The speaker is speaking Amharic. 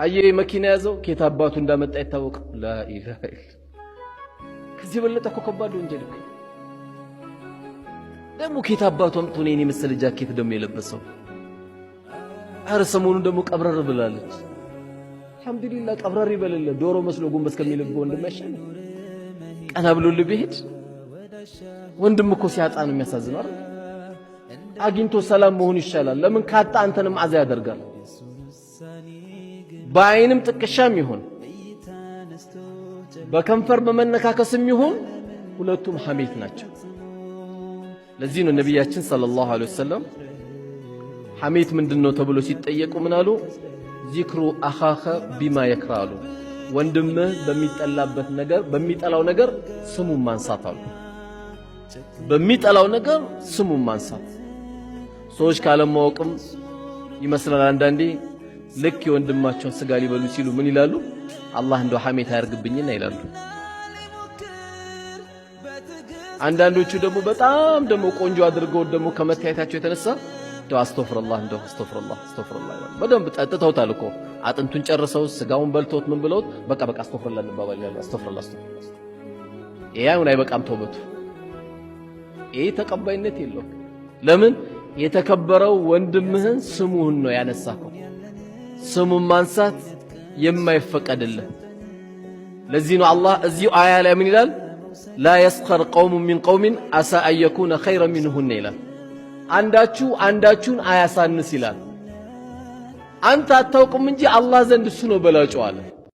አየ መኪና ያዘው ከታባቱ እንዳመጣ ይታወቅ ላኢላሃ ኢላ ከዚህ በለጠ እኮ ከባድ ወንጀል እኮ ደሞ ከታባቱ አምጥቶ እኔ መሰለ ጃኬት ደሞ የለበሰው አረ ሰሞኑን ደሞ ቀብረር ብላለች አልহামዱሊላህ ቀብረር ይበለለ ዶሮ መስሎ ጎንበስ ከሚልብ ወንድም ያሻል ቀና ብሎ ልብሄድ ወንድም እኮ ሲያጣ ነው የሚያሳዝነው አይደል አግኝቶ ሰላም መሆን ይሻላል ለምን ካጣ አንተንም አዛ ያደርጋል ባይንም ጥቅሻም ይሁን በከንፈር በመነካከስም ይሁን ሁለቱም ሐሜት ናቸው ለዚህ ነው ነብያችን ሰለላሁ ዐለይሂ ወሰለም ሐሜት ምንድነው ተብሎ ሲጠየቁ ምን አሉ ዚክሩ አኻኸ ቢማ ይክራሉ ወንድምህ በሚጠላበት ነገር በሚጠላው ነገር ስሙን ማንሳት አሉ በሚጠላው ነገር ስሙን ማንሳት ሰዎች ካለማወቅም ይመስላል አንዳንዴ ልክ የወንድማቸውን ስጋ ሊበሉ ሲሉ ምን ይላሉ አላህ እንደው ሐሜት አያርግብኝና ይላሉ አንዳንዶቹ ደግሞ በጣም ደግሞ ቆንጆ አድርገው ደግሞ ከመታየታቸው የተነሳ እንደው አስተግፍሩላህ በደንብ ጠጥተውታል እኮ አጥንቱን ጨርሰው ስጋውን በልቶት ምን ብለውት በቃ አስተግፍሩላህ እንባባል ያለው አስተግፍሩላህ ይሄውን አይበቃም ተውበቱ ይሄ ተቀባይነት የለው ለምን የተከበረው ወንድምህን ስሙን ነው ያነሳከው ስሙን ማንሳት የማይፈቀድልህ ለዚህ ነው አላህ እዚሁ አያ ላይ ምን ይላል لا يسخر قوم من قوم عسى أن يكون خيرا منهن ይላል አንዳችሁን አያሳንስ ይላል አንተ አታውቅም እንጂ አላህ ዘንድ እሱ ነው በላጩ አለ